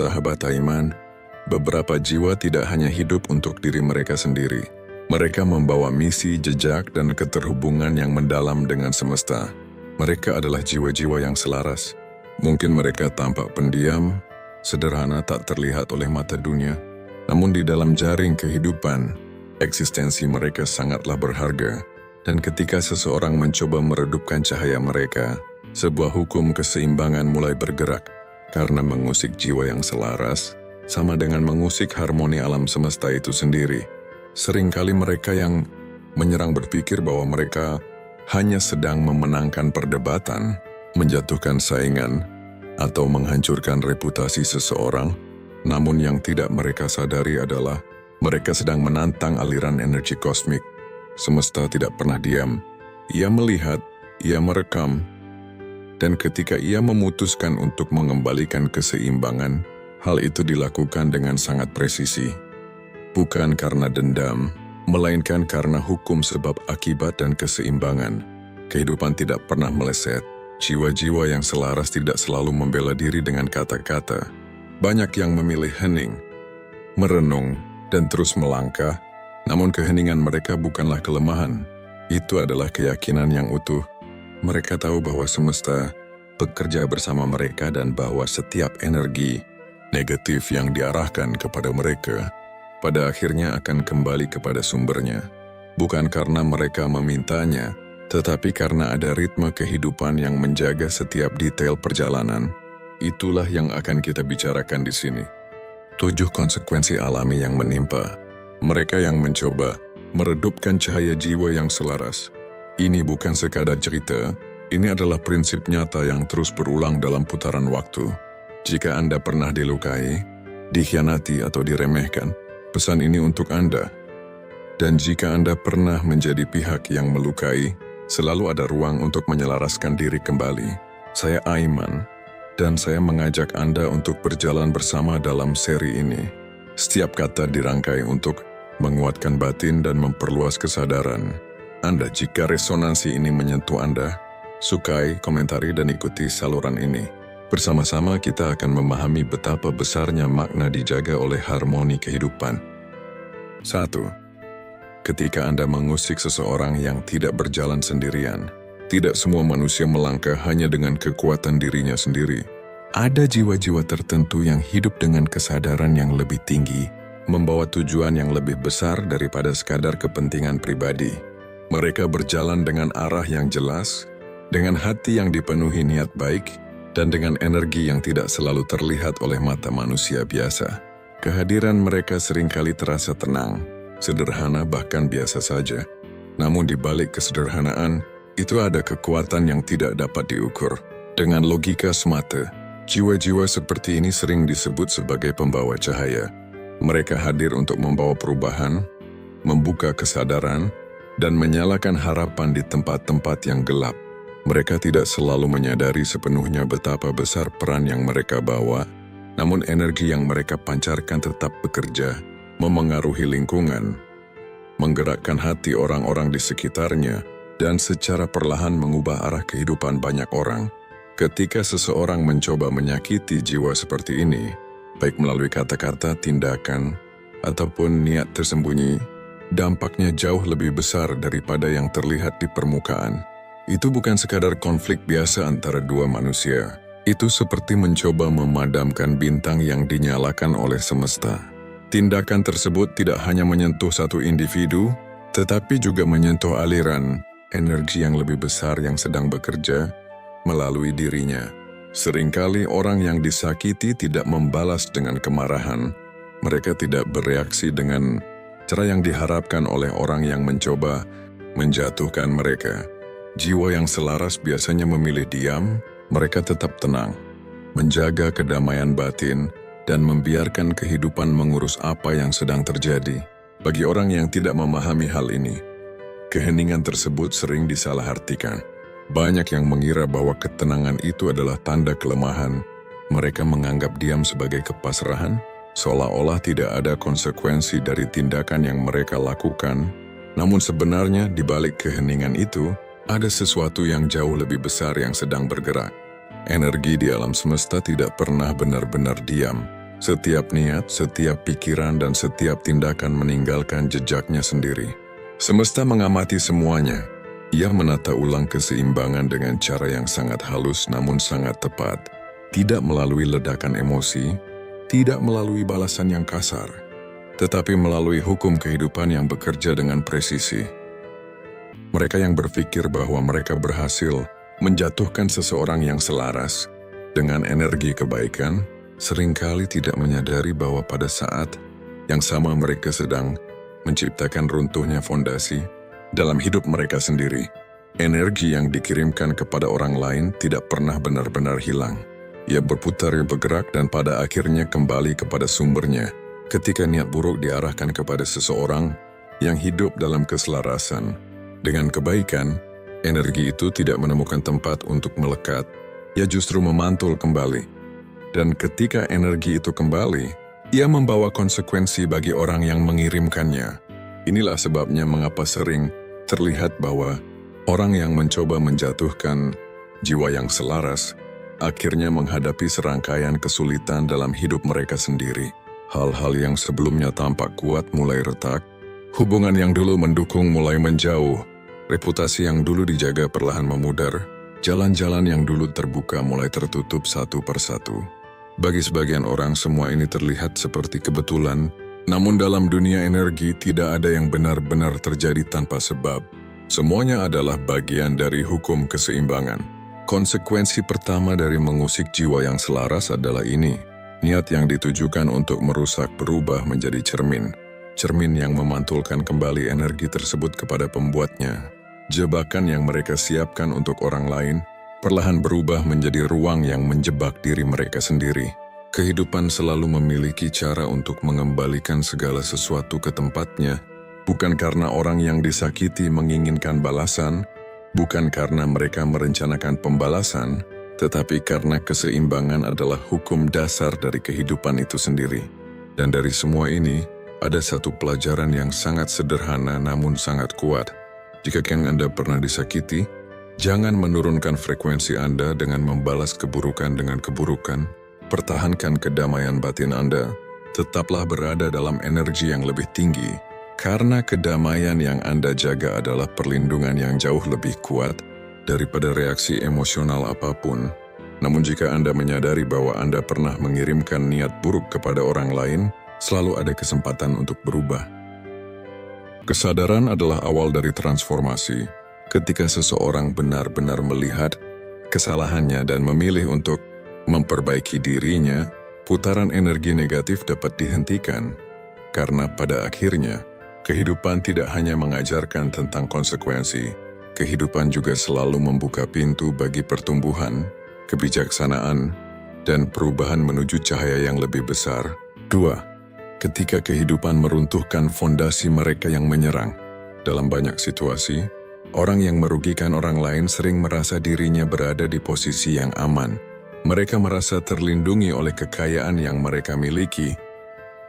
Sahabat Iman, beberapa jiwa tidak hanya hidup untuk diri mereka sendiri. Mereka membawa misi, jejak, dan keterhubungan yang mendalam dengan semesta. Mereka adalah jiwa-jiwa yang selaras. Mungkin mereka tampak pendiam, sederhana, tak terlihat oleh mata dunia. Namun di dalam jaring kehidupan, eksistensi mereka sangatlah berharga. Dan ketika seseorang mencoba meredupkan cahaya mereka, sebuah hukum keseimbangan mulai bergerak. Karena mengusik jiwa yang selaras, sama dengan mengusik harmoni alam semesta itu sendiri. Seringkali mereka yang menyerang berpikir bahwa mereka hanya sedang memenangkan perdebatan, menjatuhkan saingan, atau menghancurkan reputasi seseorang. Namun yang tidak mereka sadari adalah mereka sedang menantang aliran energi kosmik. Semesta tidak pernah diam. Ia melihat, ia merekam, dan ketika ia memutuskan untuk mengembalikan keseimbangan, hal itu dilakukan dengan sangat presisi. Bukan karena dendam, melainkan karena hukum sebab akibat dan keseimbangan. Kehidupan tidak pernah meleset. Jiwa-jiwa yang selaras tidak selalu membela diri dengan kata-kata. Banyak yang memilih hening, merenung, dan terus melangkah. Namun keheningan mereka bukanlah kelemahan. Itu adalah keyakinan yang utuh. Mereka tahu bahwa semesta bekerja bersama mereka dan bahwa setiap energi negatif yang diarahkan kepada mereka pada akhirnya akan kembali kepada sumbernya. Bukan karena mereka memintanya, tetapi karena ada ritme kehidupan yang menjaga setiap detail perjalanan. Itulah yang akan kita bicarakan di sini. 7 konsekuensi alami yang menimpa mereka yang mencoba meredupkan cahaya jiwa yang selaras. Ini bukan sekadar cerita, ini adalah prinsip nyata yang terus berulang dalam putaran waktu. Jika Anda pernah dilukai, dikhianati atau diremehkan, pesan ini untuk Anda. Dan jika Anda pernah menjadi pihak yang melukai, selalu ada ruang untuk menyelaraskan diri kembali. Saya Aiman, dan saya mengajak Anda untuk berjalan bersama dalam seri ini. Setiap kata dirangkai untuk menguatkan batin dan memperluas kesadaran Anda. Jika resonansi ini menyentuh Anda, sukai, komentari, dan ikuti saluran ini. Bersama-sama kita akan memahami betapa besarnya makna dijaga oleh harmoni kehidupan. 1. Ketika Anda mengusik seseorang yang tidak berjalan sendirian, tidak semua manusia melangkah hanya dengan kekuatan dirinya sendiri. Ada jiwa-jiwa tertentu yang hidup dengan kesadaran yang lebih tinggi, membawa tujuan yang lebih besar daripada sekadar kepentingan pribadi. Mereka berjalan dengan arah yang jelas, dengan hati yang dipenuhi niat baik, dan dengan energi yang tidak selalu terlihat oleh mata manusia biasa. Kehadiran mereka seringkali terasa tenang, sederhana, bahkan biasa saja. Namun di balik kesederhanaan, itu ada kekuatan yang tidak dapat diukur. Dengan logika semata, jiwa-jiwa seperti ini sering disebut sebagai pembawa cahaya. Mereka hadir untuk membawa perubahan, membuka kesadaran, dan menyalakan harapan di tempat-tempat yang gelap. Mereka tidak selalu menyadari sepenuhnya betapa besar peran yang mereka bawa, namun energi yang mereka pancarkan tetap bekerja, memengaruhi lingkungan, menggerakkan hati orang-orang di sekitarnya, dan secara perlahan mengubah arah kehidupan banyak orang. Ketika seseorang mencoba menyakiti jiwa seperti ini, baik melalui kata-kata, tindakan, ataupun niat tersembunyi, dampaknya jauh lebih besar daripada yang terlihat di permukaan. Itu bukan sekadar konflik biasa antara dua manusia. Itu seperti mencoba memadamkan bintang yang dinyalakan oleh semesta. Tindakan tersebut tidak hanya menyentuh satu individu, tetapi juga menyentuh aliran energi yang lebih besar yang sedang bekerja melalui dirinya. Seringkali orang yang disakiti tidak membalas dengan kemarahan. Mereka tidak bereaksi dengan cara yang diharapkan oleh orang yang mencoba menjatuhkan mereka. Jiwa yang selaras biasanya memilih diam, mereka tetap tenang, menjaga kedamaian batin, dan membiarkan kehidupan mengurus apa yang sedang terjadi. Bagi orang yang tidak memahami hal ini, keheningan tersebut sering disalahartikan. Banyak yang mengira bahwa ketenangan itu adalah tanda kelemahan. Mereka menganggap diam sebagai kepasrahan, seolah-olah tidak ada konsekuensi dari tindakan yang mereka lakukan. Namun sebenarnya di balik keheningan itu, ada sesuatu yang jauh lebih besar yang sedang bergerak. Energi di alam semesta tidak pernah benar-benar diam. Setiap niat, setiap pikiran, dan setiap tindakan meninggalkan jejaknya sendiri. Semesta mengamati semuanya. Ia menata ulang keseimbangan dengan cara yang sangat halus namun sangat tepat. Tidak melalui ledakan emosi, tidak melalui balasan yang kasar, tetapi melalui hukum kehidupan yang bekerja dengan presisi. Mereka yang berpikir bahwa mereka berhasil menjatuhkan seseorang yang selaras dengan energi kebaikan, seringkali tidak menyadari bahwa pada saat yang sama mereka sedang menciptakan runtuhnya fondasi dalam hidup mereka sendiri. Energi yang dikirimkan kepada orang lain tidak pernah benar-benar hilang. Ia berputar, bergerak, dan pada akhirnya kembali kepada sumbernya. Ketika niat buruk diarahkan kepada seseorang yang hidup dalam keselarasan dengan kebaikan, energi itu tidak menemukan tempat untuk melekat. Ia justru memantul kembali. Dan ketika energi itu kembali, ia membawa konsekuensi bagi orang yang mengirimkannya. Inilah sebabnya mengapa sering terlihat bahwa orang yang mencoba menjatuhkan jiwa yang selaras akhirnya menghadapi serangkaian kesulitan dalam hidup mereka sendiri. Hal-hal yang sebelumnya tampak kuat mulai retak, hubungan yang dulu mendukung mulai menjauh, reputasi yang dulu dijaga perlahan memudar, jalan-jalan yang dulu terbuka mulai tertutup satu persatu. Bagi sebagian orang semua ini terlihat seperti kebetulan, namun dalam dunia energi tidak ada yang benar-benar terjadi tanpa sebab. Semuanya adalah bagian dari hukum keseimbangan. Konsekuensi pertama dari mengusik jiwa yang selaras adalah ini. Niat yang ditujukan untuk merusak berubah menjadi cermin. Cermin yang memantulkan kembali energi tersebut kepada pembuatnya. Jebakan yang mereka siapkan untuk orang lain perlahan berubah menjadi ruang yang menjebak diri mereka sendiri. Kehidupan selalu memiliki cara untuk mengembalikan segala sesuatu ke tempatnya, bukan karena orang yang disakiti menginginkan balasan, bukan karena mereka merencanakan pembalasan, tetapi karena keseimbangan adalah hukum dasar dari kehidupan itu sendiri. Dan dari semua ini, ada satu pelajaran yang sangat sederhana namun sangat kuat. Jika Anda pernah disakiti, jangan menurunkan frekuensi Anda dengan membalas keburukan dengan keburukan. Pertahankan kedamaian batin Anda. Tetaplah berada dalam energi yang lebih tinggi, karena kedamaian yang Anda jaga adalah perlindungan yang jauh lebih kuat daripada reaksi emosional apapun. Namun jika Anda menyadari bahwa Anda pernah mengirimkan niat buruk kepada orang lain, selalu ada kesempatan untuk berubah. Kesadaran adalah awal dari transformasi. Ketika seseorang benar-benar melihat kesalahannya dan memilih untuk memperbaiki dirinya, putaran energi negatif dapat dihentikan. Karena pada akhirnya, kehidupan tidak hanya mengajarkan tentang konsekuensi, kehidupan juga selalu membuka pintu bagi pertumbuhan, kebijaksanaan, dan perubahan menuju cahaya yang lebih besar. 2. Ketika kehidupan meruntuhkan fondasi mereka yang menyerang. Dalam banyak situasi, orang yang merugikan orang lain sering merasa dirinya berada di posisi yang aman. Mereka merasa terlindungi oleh kekayaan yang mereka miliki,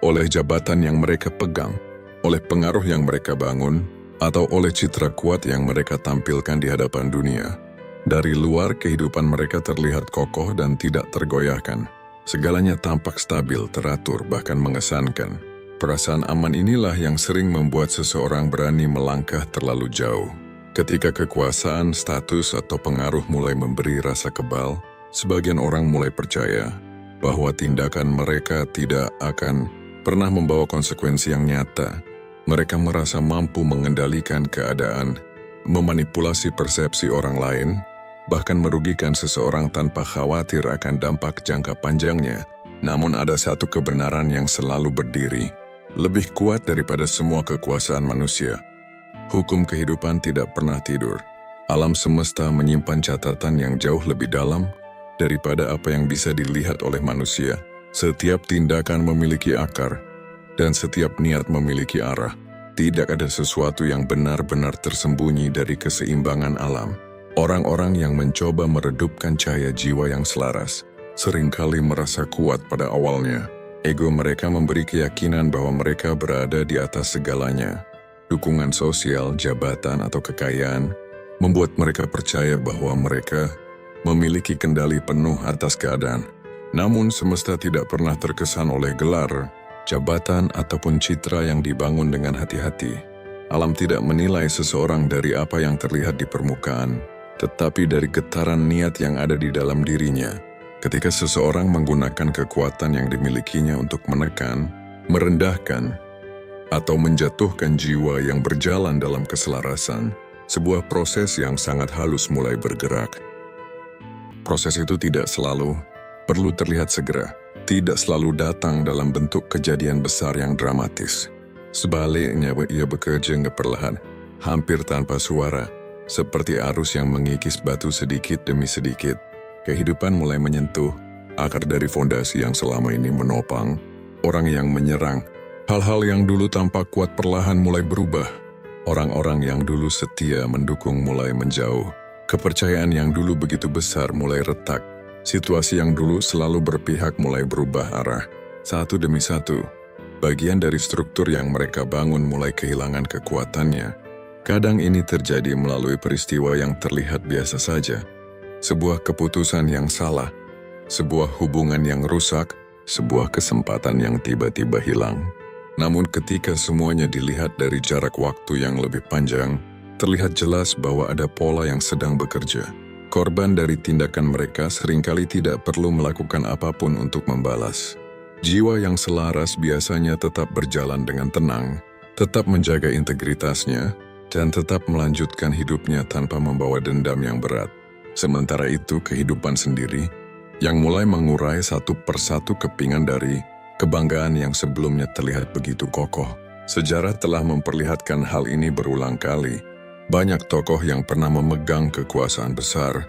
oleh jabatan yang mereka pegang, oleh pengaruh yang mereka bangun, atau oleh citra kuat yang mereka tampilkan di hadapan dunia. Dari luar, kehidupan mereka terlihat kokoh dan tidak tergoyahkan. Segalanya tampak stabil, teratur, bahkan mengesankan. Perasaan aman inilah yang sering membuat seseorang berani melangkah terlalu jauh. Ketika kekuasaan, status, atau pengaruh mulai memberi rasa kebal, sebagian orang mulai percaya bahwa tindakan mereka tidak akan pernah membawa konsekuensi yang nyata. Mereka merasa mampu mengendalikan keadaan, memanipulasi persepsi orang lain, bahkan merugikan seseorang tanpa khawatir akan dampak jangka panjangnya. Namun ada satu kebenaran yang selalu berdiri, lebih kuat daripada semua kekuasaan manusia. Hukum kehidupan tidak pernah tidur. Alam semesta menyimpan catatan yang jauh lebih dalam daripada apa yang bisa dilihat oleh manusia. Setiap tindakan memiliki akar, dan setiap niat memiliki arah. Tidak ada sesuatu yang benar-benar tersembunyi dari keseimbangan alam. Orang-orang yang mencoba meredupkan cahaya jiwa yang selaras seringkali merasa kuat pada awalnya. Ego mereka memberi keyakinan bahwa mereka berada di atas segalanya. Dukungan sosial, jabatan, atau kekayaan membuat mereka percaya bahwa mereka memiliki kendali penuh atas keadaan. Namun semesta tidak pernah terkesan oleh gelar, jabatan, ataupun citra yang dibangun dengan hati-hati. Alam tidak menilai seseorang dari apa yang terlihat di permukaan, tetapi dari getaran niat yang ada di dalam dirinya. Ketika seseorang menggunakan kekuatan yang dimilikinya untuk menekan, merendahkan, atau menjatuhkan jiwa yang berjalan dalam keselarasan, sebuah proses yang sangat halus mulai bergerak. Proses itu tidak selalu perlu terlihat segera, tidak selalu datang dalam bentuk kejadian besar yang dramatis. Sebaliknya, ia bekerja perlahan, hampir tanpa suara, seperti arus yang mengikis batu sedikit demi sedikit. Kehidupan mulai menyentuh akar dari fondasi yang selama ini menopang orang yang menyerang. Hal-hal yang dulu tampak kuat perlahan mulai berubah. Orang-orang yang dulu setia mendukung mulai menjauh. Kepercayaan yang dulu begitu besar mulai retak. Situasi yang dulu selalu berpihak mulai berubah arah. Satu demi satu, bagian dari struktur yang mereka bangun mulai kehilangan kekuatannya. Kadang ini terjadi melalui peristiwa yang terlihat biasa saja. Sebuah keputusan yang salah, sebuah hubungan yang rusak, sebuah kesempatan yang tiba-tiba hilang. Namun ketika semuanya dilihat dari jarak waktu yang lebih panjang, terlihat jelas bahwa ada pola yang sedang bekerja. Korban dari tindakan mereka seringkali tidak perlu melakukan apapun untuk membalas. Jiwa yang selaras biasanya tetap berjalan dengan tenang, tetap menjaga integritasnya, dan tetap melanjutkan hidupnya tanpa membawa dendam yang berat. Sementara itu kehidupan sendiri, yang mulai mengurai satu persatu kepingan dari kebanggaan yang sebelumnya terlihat begitu kokoh. Sejarah telah memperlihatkan hal ini berulang kali. Banyak tokoh yang pernah memegang kekuasaan besar,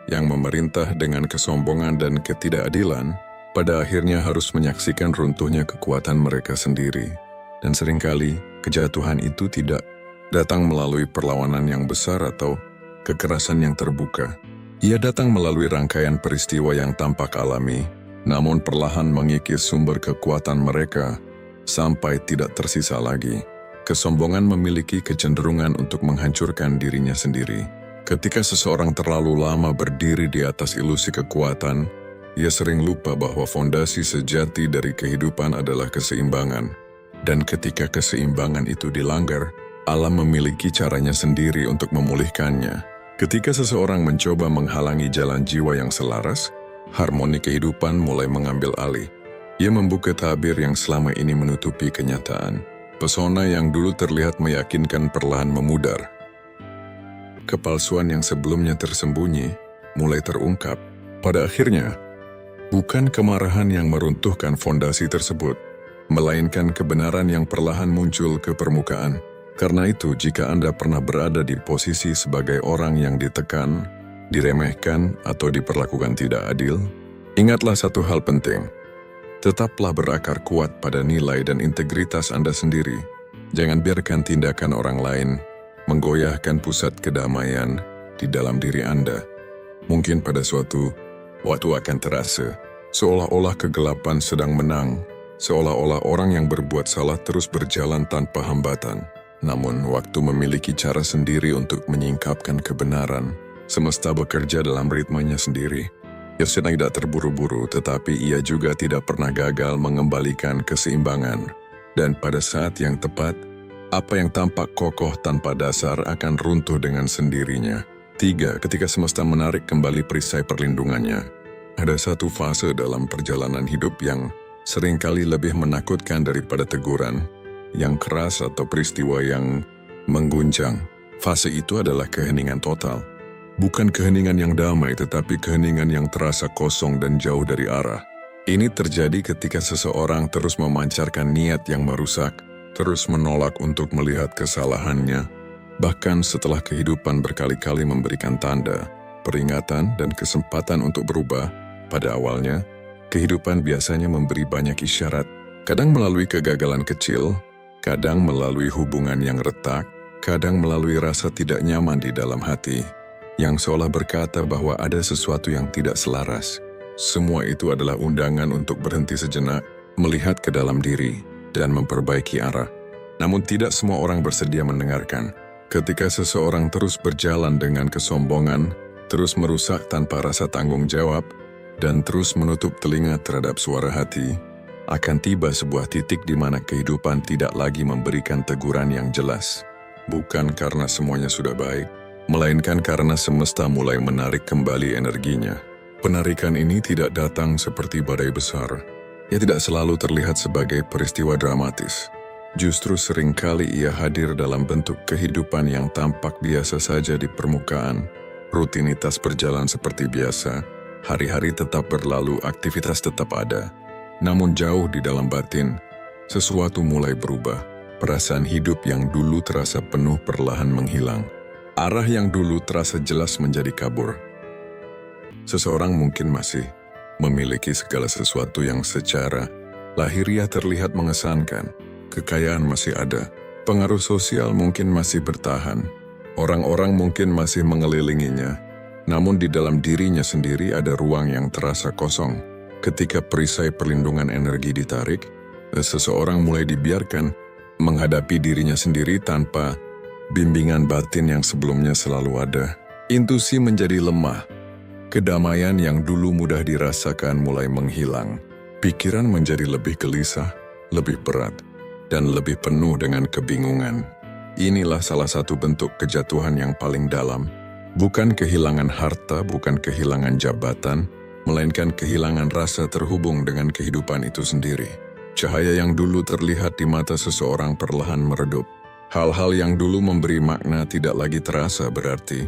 yang memerintah dengan kesombongan dan ketidakadilan, pada akhirnya harus menyaksikan runtuhnya kekuatan mereka sendiri. Dan seringkali, kejatuhan itu tidak datang melalui perlawanan yang besar atau kekerasan yang terbuka. Ia datang melalui rangkaian peristiwa yang tampak alami, namun perlahan mengikis sumber kekuatan mereka sampai tidak tersisa lagi. Kesombongan memiliki kecenderungan untuk menghancurkan dirinya sendiri. Ketika seseorang terlalu lama berdiri di atas ilusi kekuatan, ia sering lupa bahwa fondasi sejati dari kehidupan adalah keseimbangan. Dan ketika keseimbangan itu dilanggar, alam memiliki caranya sendiri untuk memulihkannya. Ketika seseorang mencoba menghalangi jalan jiwa yang selaras, harmoni kehidupan mulai mengambil alih. Ia membuka tabir yang selama ini menutupi kenyataan. Pesona yang dulu terlihat meyakinkan perlahan memudar. Kepalsuan yang sebelumnya tersembunyi mulai terungkap. Pada akhirnya, bukan kemarahan yang meruntuhkan fondasi tersebut, melainkan kebenaran yang perlahan muncul ke permukaan. Karena itu, jika Anda pernah berada di posisi sebagai orang yang ditekan, diremehkan, atau diperlakukan tidak adil, ingatlah satu hal penting. Tetaplah berakar kuat pada nilai dan integritas Anda sendiri. Jangan biarkan tindakan orang lain menggoyahkan pusat kedamaian di dalam diri Anda. Mungkin pada suatu waktu akan terasa seolah-olah kegelapan sedang menang, seolah-olah orang yang berbuat salah terus berjalan tanpa hambatan. Namun, waktu memiliki cara sendiri untuk menyingkapkan kebenaran. Semesta bekerja dalam ritmenya sendiri. Ia sedang tidak terburu-buru, tetapi ia juga tidak pernah gagal mengembalikan keseimbangan. Dan pada saat yang tepat, apa yang tampak kokoh tanpa dasar akan runtuh dengan sendirinya. 3. Ketika semesta menarik kembali perisai perlindungannya. Ada satu fase dalam perjalanan hidup yang seringkali lebih menakutkan daripada teguran, yang keras atau peristiwa yang mengguncang. Fase itu adalah keheningan total. Bukan keheningan yang damai, tetapi keheningan yang terasa kosong dan jauh dari arah. Ini terjadi ketika seseorang terus memancarkan niat yang merusak, terus menolak untuk melihat kesalahannya, bahkan setelah kehidupan berkali-kali memberikan tanda, peringatan, dan kesempatan untuk berubah. Pada awalnya, kehidupan biasanya memberi banyak isyarat, kadang melalui kegagalan kecil, kadang melalui hubungan yang retak, kadang melalui rasa tidak nyaman di dalam hati, yang seolah berkata bahwa ada sesuatu yang tidak selaras. Semua itu adalah undangan untuk berhenti sejenak, melihat ke dalam diri, dan memperbaiki arah. Namun tidak semua orang bersedia mendengarkan. Ketika seseorang terus berjalan dengan kesombongan, terus merusak tanpa rasa tanggung jawab, dan terus menutup telinga terhadap suara hati, akan tiba sebuah titik di mana kehidupan tidak lagi memberikan teguran yang jelas. Bukan karena semuanya sudah baik, melainkan karena semesta mulai menarik kembali energinya. Penarikan ini tidak datang seperti badai besar. Ia tidak selalu terlihat sebagai peristiwa dramatis. Justru seringkali ia hadir dalam bentuk kehidupan yang tampak biasa saja di permukaan. Rutinitas berjalan seperti biasa, hari-hari tetap berlalu, aktivitas tetap ada. Namun jauh di dalam batin, sesuatu mulai berubah. Perasaan hidup yang dulu terasa penuh perlahan menghilang. Arah yang dulu terasa jelas menjadi kabur. Seseorang mungkin masih memiliki segala sesuatu yang secara lahiriah terlihat mengesankan. Kekayaan masih ada, pengaruh sosial mungkin masih bertahan, orang-orang mungkin masih mengelilinginya, namun di dalam dirinya sendiri ada ruang yang terasa kosong. Ketika perisai perlindungan energi ditarik, seseorang mulai dibiarkan menghadapi dirinya sendiri tanpa bimbingan batin yang sebelumnya selalu ada. Intuisi menjadi lemah, kedamaian yang dulu mudah dirasakan mulai menghilang, pikiran menjadi lebih gelisah, lebih berat, dan lebih penuh dengan kebingungan. Inilah salah satu bentuk kejatuhan yang paling dalam. Bukan kehilangan harta, bukan kehilangan jabatan, melainkan kehilangan rasa terhubung dengan kehidupan itu sendiri. Cahaya yang dulu terlihat di mata seseorang perlahan meredup. Hal-hal yang dulu memberi makna tidak lagi terasa berarti.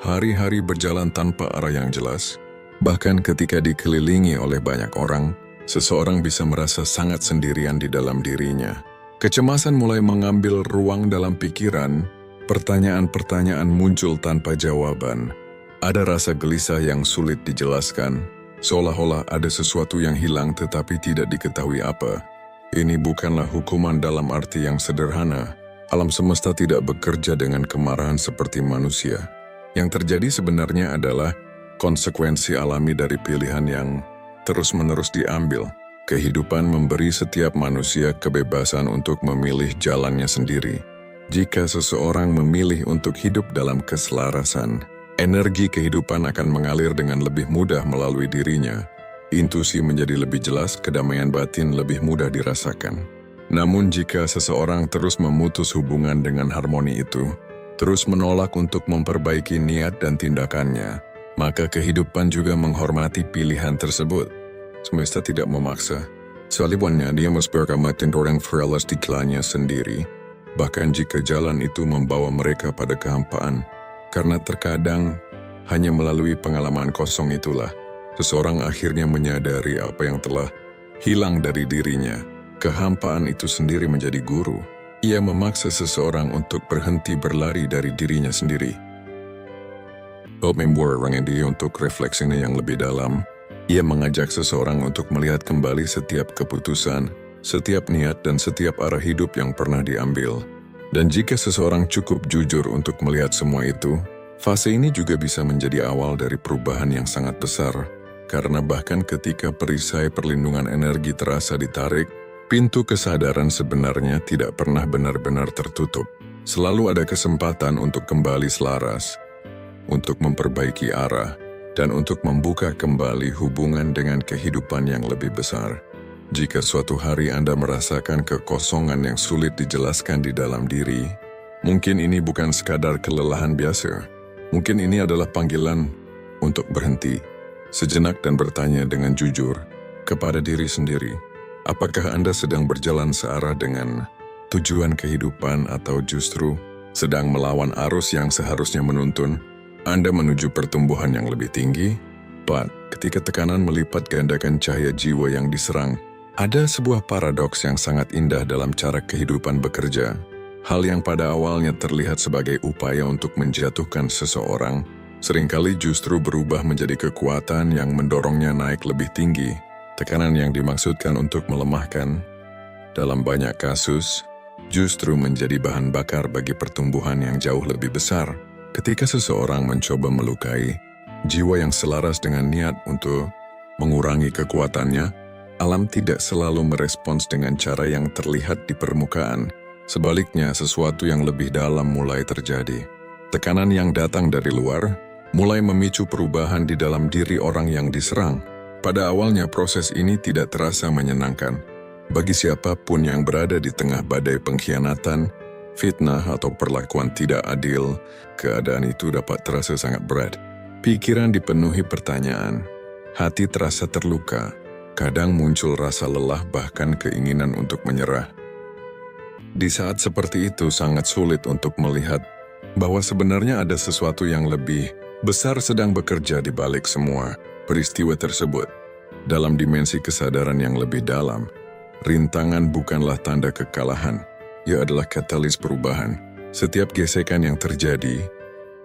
Hari-hari berjalan tanpa arah yang jelas. Bahkan ketika dikelilingi oleh banyak orang, seseorang bisa merasa sangat sendirian di dalam dirinya. Kecemasan mulai mengambil ruang dalam pikiran, pertanyaan-pertanyaan muncul tanpa jawaban. Ada rasa gelisah yang sulit dijelaskan, seolah-olah ada sesuatu yang hilang tetapi tidak diketahui apa. Ini bukanlah hukuman dalam arti yang sederhana. Alam semesta tidak bekerja dengan kemarahan seperti manusia. Yang terjadi sebenarnya adalah konsekuensi alami dari pilihan yang terus-menerus diambil. Kehidupan memberi setiap manusia kebebasan untuk memilih jalannya sendiri. Jika seseorang memilih untuk hidup dalam keselarasan, energi kehidupan akan mengalir dengan lebih mudah melalui dirinya. Intuisi menjadi lebih jelas, kedamaian batin lebih mudah dirasakan. Namun jika seseorang terus memutus hubungan dengan harmoni itu, terus menolak untuk memperbaiki niat dan tindakannya, maka kehidupan juga menghormati pilihan tersebut. Semesta tidak memaksa. Sebaliknya, dia membiarkan orang fearless di jalannya sendiri, bahkan jika jalan itu membawa mereka pada kehampaan. Karena terkadang, hanya melalui pengalaman kosong itulah, seseorang akhirnya menyadari apa yang telah hilang dari dirinya. Kehampaan itu sendiri menjadi guru. Ia memaksa seseorang untuk berhenti berlari dari dirinya sendiri. Membuat dia untuk refleksinya yang lebih dalam. Ia mengajak seseorang untuk melihat kembali setiap keputusan, setiap niat dan setiap arah hidup yang pernah diambil. Dan jika seseorang cukup jujur untuk melihat semua itu, fase ini juga bisa menjadi awal dari perubahan yang sangat besar. Karena bahkan ketika perisai perlindungan energi terasa ditarik, pintu kesadaran sebenarnya tidak pernah benar-benar tertutup. Selalu ada kesempatan untuk kembali selaras, untuk memperbaiki arah, dan untuk membuka kembali hubungan dengan kehidupan yang lebih besar. Jika suatu hari Anda merasakan kekosongan yang sulit dijelaskan di dalam diri, mungkin ini bukan sekadar kelelahan biasa. Mungkin ini adalah panggilan untuk berhenti sejenak dan bertanya dengan jujur kepada diri sendiri. Apakah Anda sedang berjalan searah dengan tujuan kehidupan atau justru sedang melawan arus yang seharusnya menuntun Anda menuju pertumbuhan yang lebih tinggi? Ketika tekanan melipat gandakan cahaya jiwa yang diserang, ada sebuah paradoks yang sangat indah dalam cara kehidupan bekerja. Hal yang pada awalnya terlihat sebagai upaya untuk menjatuhkan seseorang, seringkali justru berubah menjadi kekuatan yang mendorongnya naik lebih tinggi. Tekanan yang dimaksudkan untuk melemahkan, dalam banyak kasus, justru menjadi bahan bakar bagi pertumbuhan yang jauh lebih besar. Ketika seseorang mencoba melukai jiwa yang selaras dengan niat untuk mengurangi kekuatannya, alam tidak selalu merespons dengan cara yang terlihat di permukaan. Sebaliknya, sesuatu yang lebih dalam mulai terjadi. Tekanan yang datang dari luar mulai memicu perubahan di dalam diri orang yang diserang. Pada awalnya proses ini tidak terasa menyenangkan. Bagi siapapun yang berada di tengah badai pengkhianatan, fitnah atau perlakuan tidak adil, keadaan itu dapat terasa sangat berat. Pikiran dipenuhi pertanyaan, hati terasa terluka, kadang muncul rasa lelah bahkan keinginan untuk menyerah. Di saat seperti itu sangat sulit untuk melihat bahwa sebenarnya ada sesuatu yang lebih besar sedang bekerja di balik semua peristiwa tersebut. Dalam dimensi kesadaran yang lebih dalam, rintangan bukanlah tanda kekalahan, ia adalah katalis perubahan. Setiap gesekan yang terjadi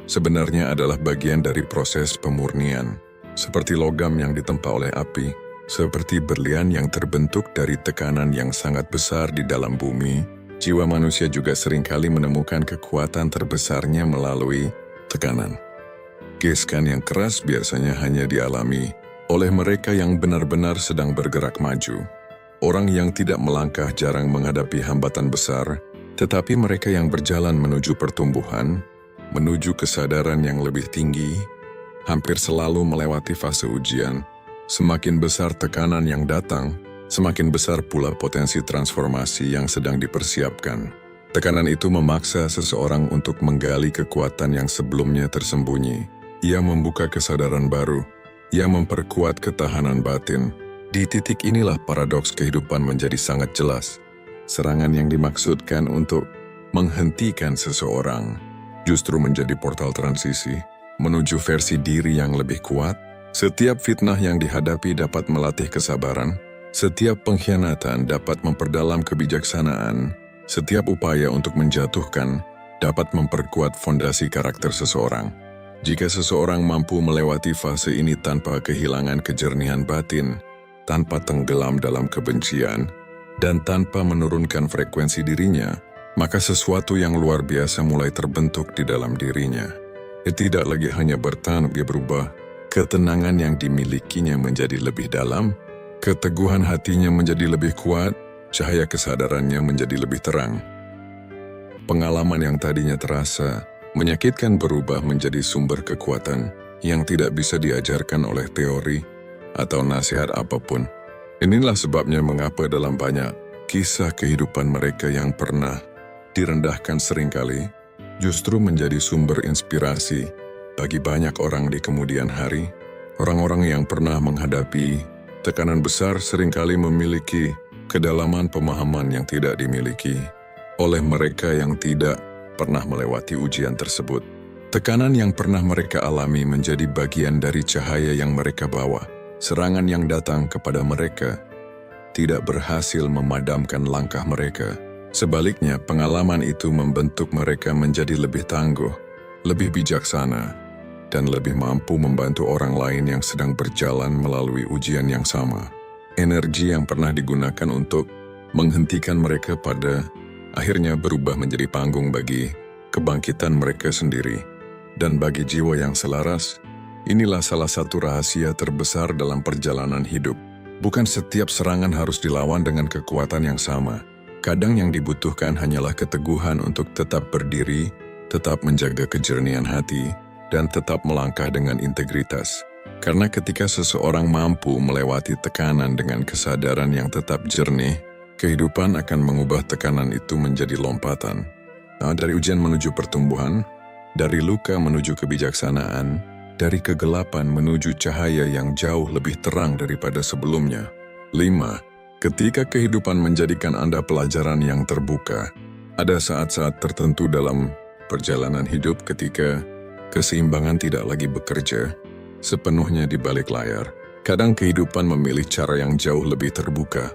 sebenarnya adalah bagian dari proses pemurnian, seperti logam yang ditempa oleh api, seperti berlian yang terbentuk dari tekanan yang sangat besar di dalam bumi. Jiwa manusia juga seringkali menemukan kekuatan terbesarnya melalui tekanan. Gesekan yang keras biasanya hanya dialami oleh mereka yang benar-benar sedang bergerak maju. Orang yang tidak melangkah jarang menghadapi hambatan besar, tetapi mereka yang berjalan menuju pertumbuhan, menuju kesadaran yang lebih tinggi, hampir selalu melewati fase ujian. Semakin besar tekanan yang datang, semakin besar pula potensi transformasi yang sedang dipersiapkan. Tekanan itu memaksa seseorang untuk menggali kekuatan yang sebelumnya tersembunyi. Ia membuka kesadaran baru. Ia memperkuat ketahanan batin. Di titik inilah paradoks kehidupan menjadi sangat jelas. Serangan yang dimaksudkan untuk menghentikan seseorang justru menjadi portal transisi menuju versi diri yang lebih kuat. Setiap fitnah yang dihadapi dapat melatih kesabaran. Setiap pengkhianatan dapat memperdalam kebijaksanaan. Setiap upaya untuk menjatuhkan dapat memperkuat fondasi karakter seseorang. Jika seseorang mampu melewati fase ini tanpa kehilangan kejernihan batin, tanpa tenggelam dalam kebencian, dan tanpa menurunkan frekuensi dirinya, maka sesuatu yang luar biasa mulai terbentuk di dalam dirinya. Dia tidak lagi hanya bertahan, dia berubah. Ketenangan yang dimilikinya menjadi lebih dalam, keteguhan hatinya menjadi lebih kuat, cahaya kesadarannya menjadi lebih terang. Pengalaman yang tadinya terasa menyakitkan berubah menjadi sumber kekuatan yang tidak bisa diajarkan oleh teori atau nasihat apapun. Inilah sebabnya mengapa dalam banyak kisah kehidupan mereka yang pernah direndahkan seringkali, justru menjadi sumber inspirasi bagi banyak orang di kemudian hari. Orang-orang yang pernah menghadapi tekanan besar seringkali memiliki kedalaman pemahaman yang tidak dimiliki oleh mereka yang tidak pernah melewati ujian tersebut. Tekanan yang pernah mereka alami menjadi bagian dari cahaya yang mereka bawa. Serangan yang datang kepada mereka tidak berhasil memadamkan langkah mereka. Sebaliknya, pengalaman itu membentuk mereka menjadi lebih tangguh, lebih bijaksana, dan lebih mampu membantu orang lain yang sedang berjalan melalui ujian yang sama. Energi yang pernah digunakan untuk menghentikan mereka pada akhirnya berubah menjadi panggung bagi kebangkitan mereka sendiri. Dan bagi jiwa yang selaras, inilah salah satu rahasia terbesar dalam perjalanan hidup. Bukan setiap serangan harus dilawan dengan kekuatan yang sama. Kadang yang dibutuhkan hanyalah keteguhan untuk tetap berdiri, tetap menjaga kejernihan hati, dan tetap melangkah dengan integritas. Karena ketika seseorang mampu melewati tekanan dengan kesadaran yang tetap jernih, kehidupan akan mengubah tekanan itu menjadi lompatan. Dari ujian menuju pertumbuhan, dari luka menuju kebijaksanaan, dari kegelapan menuju cahaya yang jauh lebih terang daripada sebelumnya. 5. Ketika kehidupan menjadikan Anda pelajaran yang terbuka, ada saat-saat tertentu dalam perjalanan hidup ketika keseimbangan tidak lagi bekerja sepenuhnya di balik layar. Kadang kehidupan memilih cara yang jauh lebih terbuka.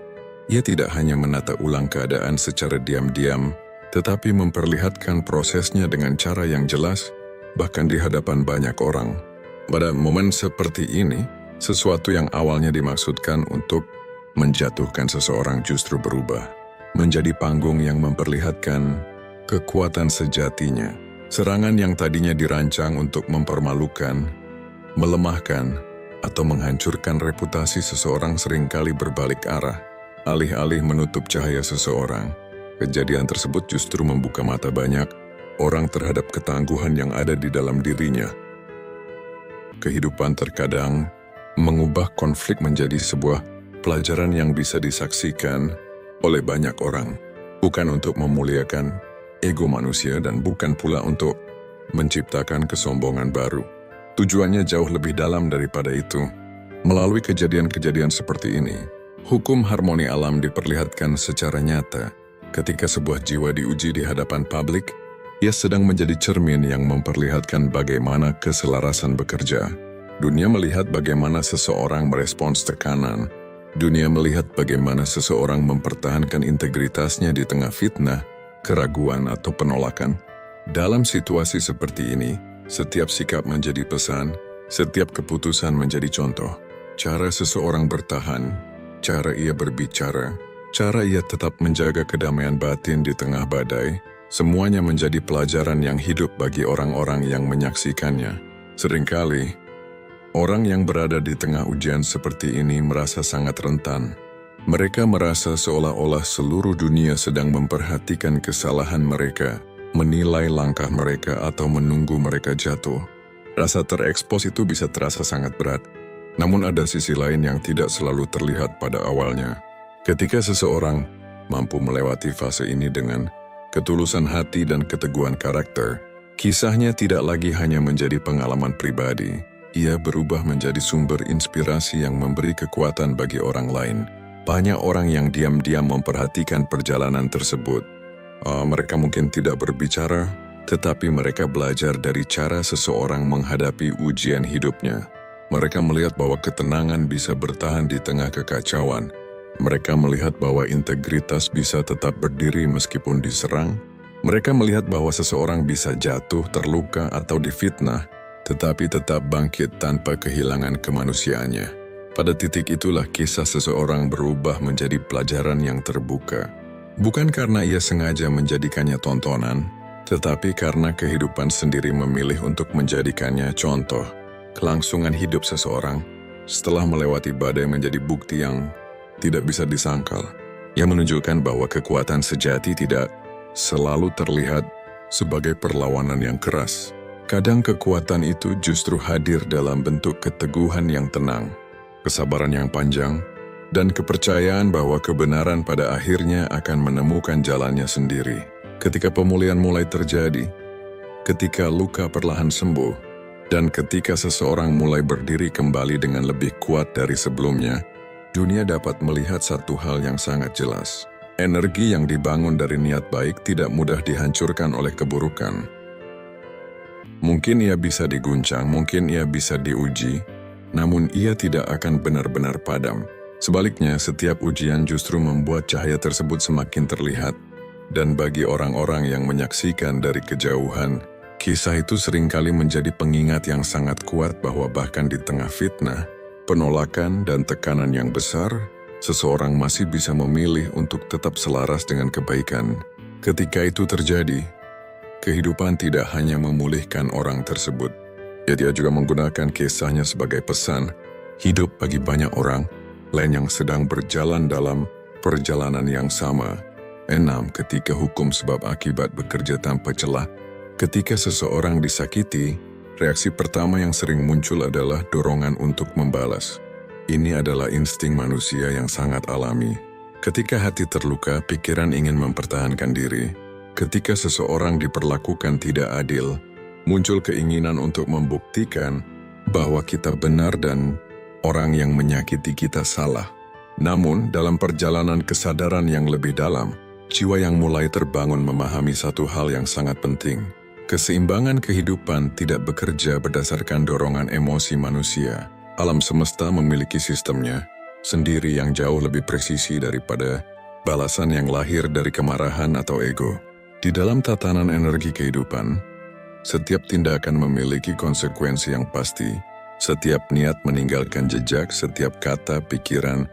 Ia tidak hanya menata ulang keadaan secara diam-diam, tetapi memperlihatkan prosesnya dengan cara yang jelas, bahkan di hadapan banyak orang. Pada momen seperti ini, sesuatu yang awalnya dimaksudkan untuk menjatuhkan seseorang justru berubah, menjadi panggung yang memperlihatkan kekuatan sejatinya. Serangan yang tadinya dirancang untuk mempermalukan, melemahkan, atau menghancurkan reputasi seseorang seringkali berbalik arah. Alih-alih menutup cahaya seseorang, kejadian tersebut justru membuka mata banyak orang terhadap ketangguhan yang ada di dalam dirinya. Kehidupan terkadang mengubah konflik menjadi sebuah pelajaran yang bisa disaksikan oleh banyak orang. Bukan untuk memuliakan ego manusia dan bukan pula untuk menciptakan kesombongan baru. Tujuannya jauh lebih dalam daripada itu. Melalui kejadian-kejadian seperti ini, hukum harmoni alam diperlihatkan secara nyata. Ketika sebuah jiwa diuji di hadapan publik, ia sedang menjadi cermin yang memperlihatkan bagaimana keselarasan bekerja. Dunia melihat bagaimana seseorang merespons tekanan. Dunia melihat bagaimana seseorang mempertahankan integritasnya di tengah fitnah, keraguan, atau penolakan. Dalam situasi seperti ini, setiap sikap menjadi pesan, setiap keputusan menjadi contoh. Cara seseorang bertahan, cara ia berbicara, cara ia tetap menjaga kedamaian batin di tengah badai, semuanya menjadi pelajaran yang hidup bagi orang-orang yang menyaksikannya. Seringkali, orang yang berada di tengah ujian seperti ini merasa sangat rentan. Mereka merasa seolah-olah seluruh dunia sedang memperhatikan kesalahan mereka, menilai langkah mereka atau menunggu mereka jatuh. Rasa terekspos itu bisa terasa sangat berat. Namun ada sisi lain yang tidak selalu terlihat pada awalnya. Ketika seseorang mampu melewati fase ini dengan ketulusan hati dan keteguhan karakter, kisahnya tidak lagi hanya menjadi pengalaman pribadi. Ia berubah menjadi sumber inspirasi yang memberi kekuatan bagi orang lain. Banyak orang yang diam-diam memperhatikan perjalanan tersebut. Mereka mungkin tidak berbicara, tetapi mereka belajar dari cara seseorang menghadapi ujian hidupnya. Mereka melihat bahwa ketenangan bisa bertahan di tengah kekacauan. Mereka melihat bahwa integritas bisa tetap berdiri meskipun diserang. Mereka melihat bahwa seseorang bisa jatuh, terluka, atau difitnah, tetapi tetap bangkit tanpa kehilangan kemanusiaannya. Pada titik itulah kisah seseorang berubah menjadi pelajaran yang terbuka. Bukan karena ia sengaja menjadikannya tontonan, tetapi karena kehidupan sendiri memilih untuk menjadikannya contoh. Kelangsungan hidup seseorang setelah melewati badai menjadi bukti yang tidak bisa disangkal, yang menunjukkan bahwa kekuatan sejati tidak selalu terlihat sebagai perlawanan yang keras. Kadang kekuatan itu justru hadir dalam bentuk keteguhan yang tenang, kesabaran yang panjang, dan kepercayaan bahwa kebenaran pada akhirnya akan menemukan jalannya sendiri. Ketika pemulihan mulai terjadi, ketika luka perlahan sembuh, dan ketika seseorang mulai berdiri kembali dengan lebih kuat dari sebelumnya, dunia dapat melihat satu hal yang sangat jelas. Energi yang dibangun dari niat baik tidak mudah dihancurkan oleh keburukan. Mungkin ia bisa diguncang, mungkin ia bisa diuji, namun ia tidak akan benar-benar padam. Sebaliknya, setiap ujian justru membuat cahaya tersebut semakin terlihat. Dan bagi orang-orang yang menyaksikan dari kejauhan, kisah itu seringkali menjadi pengingat yang sangat kuat bahwa bahkan di tengah fitnah, penolakan, dan tekanan yang besar, seseorang masih bisa memilih untuk tetap selaras dengan kebaikan. Ketika itu terjadi, kehidupan tidak hanya memulihkan orang tersebut, dia juga menggunakan kisahnya sebagai pesan hidup bagi banyak orang lain yang sedang berjalan dalam perjalanan yang sama. 6. Ketika hukum sebab akibat bekerja tanpa celah. Ketika seseorang disakiti, reaksi pertama yang sering muncul adalah dorongan untuk membalas. Ini adalah insting manusia yang sangat alami. Ketika hati terluka, pikiran ingin mempertahankan diri. Ketika seseorang diperlakukan tidak adil, muncul keinginan untuk membuktikan bahwa kita benar dan orang yang menyakiti kita salah. Namun, dalam perjalanan kesadaran yang lebih dalam, jiwa yang mulai terbangun memahami satu hal yang sangat penting. Keseimbangan kehidupan tidak bekerja berdasarkan dorongan emosi manusia. Alam semesta memiliki sistemnya sendiri yang jauh lebih presisi daripada balasan yang lahir dari kemarahan atau ego. Di dalam tatanan energi kehidupan, setiap tindakan memiliki konsekuensi yang pasti. Setiap niat meninggalkan jejak, setiap kata, pikiran,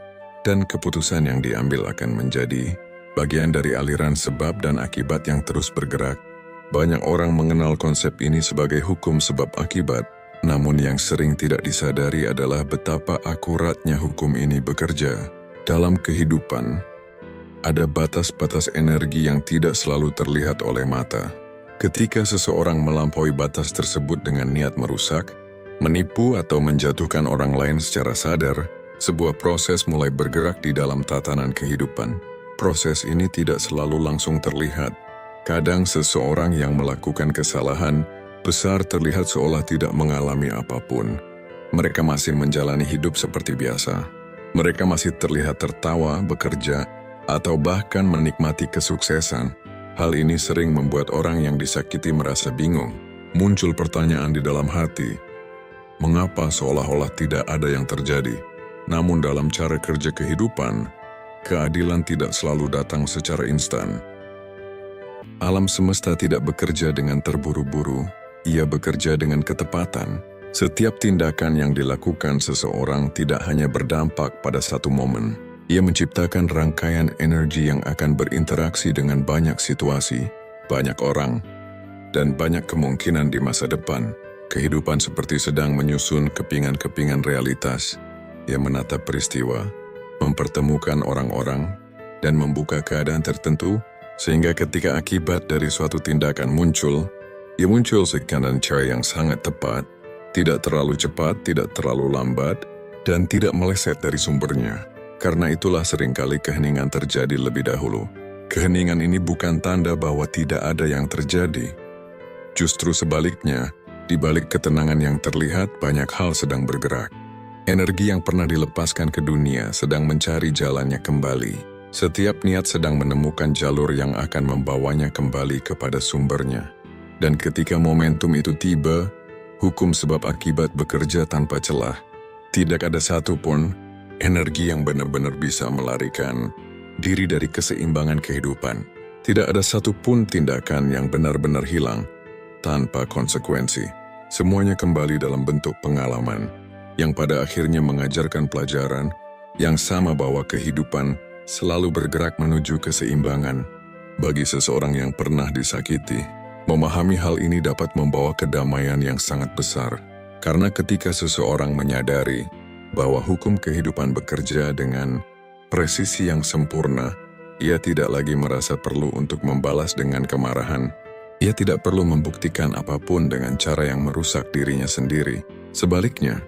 dan keputusan yang diambil akan menjadi bagian dari aliran sebab dan akibat yang terus bergerak. Banyak orang mengenal konsep ini sebagai hukum sebab akibat, namun yang sering tidak disadari adalah betapa akuratnya hukum ini bekerja. Dalam kehidupan, ada batas-batas energi yang tidak selalu terlihat oleh mata. Ketika seseorang melampaui batas tersebut dengan niat merusak, Menipu atau menjatuhkan orang lain secara sadar, sebuah proses mulai bergerak di dalam tatanan kehidupan. Proses ini tidak selalu langsung terlihat. Kadang seseorang yang melakukan kesalahan besar terlihat seolah tidak mengalami apapun. Mereka masih menjalani hidup seperti biasa. Mereka masih terlihat tertawa, bekerja, atau bahkan menikmati kesuksesan. Hal ini sering membuat orang yang disakiti merasa bingung. Muncul pertanyaan di dalam hati, mengapa seolah-olah tidak ada yang terjadi? Namun dalam cara kerja kehidupan, keadilan tidak selalu datang secara instan. Alam semesta tidak bekerja dengan terburu-buru, ia bekerja dengan ketepatan. Setiap tindakan yang dilakukan seseorang tidak hanya berdampak pada satu momen. Ia menciptakan rangkaian energi yang akan berinteraksi dengan banyak situasi, banyak orang, dan banyak kemungkinan di masa depan. Kehidupan seperti sedang menyusun kepingan-kepingan realitas yang menatap peristiwa, mempertemukan orang-orang, dan membuka keadaan tertentu, sehingga ketika akibat dari suatu tindakan muncul, ia muncul dengan cara yang sangat tepat, tidak terlalu cepat, tidak terlalu lambat, dan tidak meleset dari sumbernya. Karena itulah seringkali keheningan terjadi lebih dahulu. Keheningan ini bukan tanda bahwa tidak ada yang terjadi. Justru sebaliknya, di balik ketenangan yang terlihat, banyak hal sedang bergerak. Energi yang pernah dilepaskan ke dunia sedang mencari jalannya kembali. Setiap niat sedang menemukan jalur yang akan membawanya kembali kepada sumbernya. Dan ketika momentum itu tiba, hukum sebab akibat bekerja tanpa celah. Tidak ada satupun energi yang benar-benar bisa melarikan diri dari keseimbangan kehidupan. Tidak ada satupun tindakan yang benar-benar hilang tanpa konsekuensi. Semuanya kembali dalam bentuk pengalaman, yang pada akhirnya mengajarkan pelajaran yang sama bahwa kehidupan selalu bergerak menuju keseimbangan. Bagi seseorang yang pernah disakiti, memahami hal ini dapat membawa kedamaian yang sangat besar. Karena ketika seseorang menyadari bahwa hukum kehidupan bekerja dengan presisi yang sempurna, ia tidak lagi merasa perlu untuk membalas dengan kemarahan. Ia tidak perlu membuktikan apapun dengan cara yang merusak dirinya sendiri. Sebaliknya,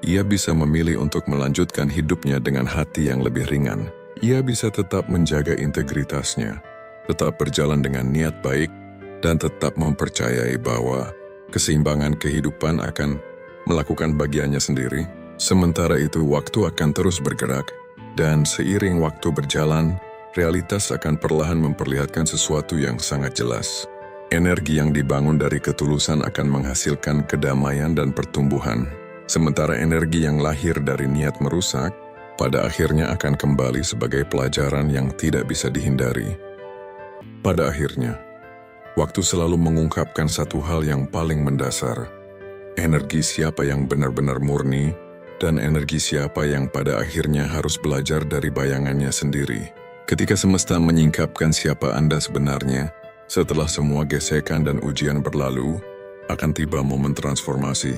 ia bisa memilih untuk melanjutkan hidupnya dengan hati yang lebih ringan. Ia bisa tetap menjaga integritasnya, tetap berjalan dengan niat baik, dan tetap mempercayai bahwa keseimbangan kehidupan akan melakukan bagiannya sendiri. Sementara itu, waktu akan terus bergerak, dan seiring waktu berjalan, realitas akan perlahan memperlihatkan sesuatu yang sangat jelas. Energi yang dibangun dari ketulusan akan menghasilkan kedamaian dan pertumbuhan. Sementara energi yang lahir dari niat merusak, pada akhirnya akan kembali sebagai pelajaran yang tidak bisa dihindari. Pada akhirnya, waktu selalu mengungkapkan satu hal yang paling mendasar. Energi siapa yang benar-benar murni, dan energi siapa yang pada akhirnya harus belajar dari bayangannya sendiri. Ketika semesta menyingkapkan siapa Anda sebenarnya, setelah semua gesekan dan ujian berlalu, akan tiba momen transformasi.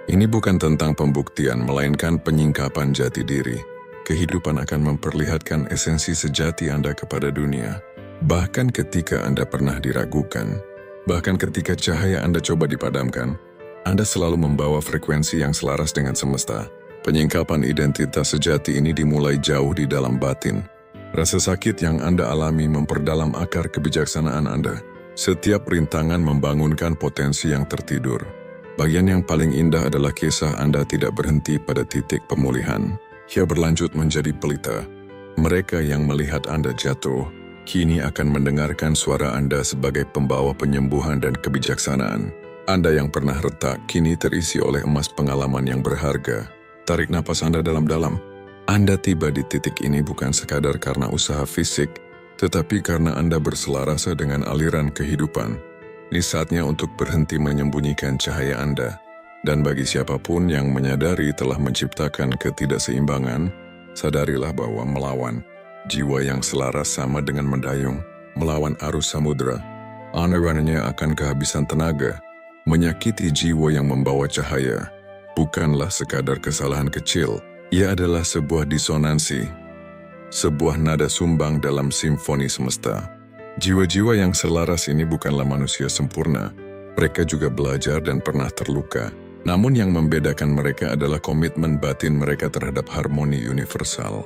Ini bukan tentang pembuktian, melainkan penyingkapan jati diri. Kehidupan akan memperlihatkan esensi sejati Anda kepada dunia. Bahkan ketika Anda pernah diragukan, bahkan ketika cahaya Anda coba dipadamkan, Anda selalu membawa frekuensi yang selaras dengan semesta. Penyingkapan identitas sejati ini dimulai jauh di dalam batin. Rasa sakit yang Anda alami memperdalam akar kebijaksanaan Anda. Setiap rintangan membangunkan potensi yang tertidur. Bagian yang paling indah adalah kisah Anda tidak berhenti pada titik pemulihan. Ia berlanjut menjadi pelita. Mereka yang melihat Anda jatuh, kini akan mendengarkan suara Anda sebagai pembawa penyembuhan dan kebijaksanaan. Anda yang pernah retak, kini terisi oleh emas pengalaman yang berharga. Tarik napas Anda dalam-dalam. Anda tiba di titik ini bukan sekadar karena usaha fisik, tetapi karena Anda berselarasa dengan aliran kehidupan. Ini saatnya untuk berhenti menyembunyikan cahaya Anda. Dan bagi siapapun yang menyadari telah menciptakan ketidakseimbangan, sadarilah bahwa melawan jiwa yang selaras sama dengan mendayung, melawan arus samudera. Anda akan kehabisan tenaga. Menyakiti jiwa yang membawa cahaya bukanlah sekadar kesalahan kecil. Ia adalah sebuah disonansi, sebuah nada sumbang dalam simfoni semesta. Jiwa-jiwa yang selaras ini bukanlah manusia sempurna. Mereka juga belajar dan pernah terluka. Namun yang membedakan mereka adalah komitmen batin mereka terhadap harmoni universal.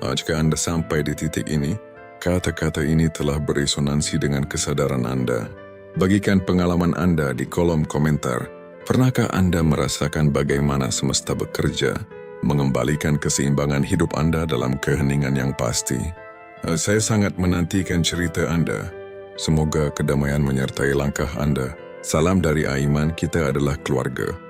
Jika Anda sampai di titik ini, kata-kata ini telah beresonansi dengan kesadaran Anda. Bagikan pengalaman Anda di kolom komentar. Pernahkah Anda merasakan bagaimana semesta bekerja, mengembalikan keseimbangan hidup Anda dalam keheningan yang pasti? Saya sangat menantikan cerita Anda. Semoga kedamaian menyertai langkah Anda. Salam dari Aiman, kita adalah keluarga.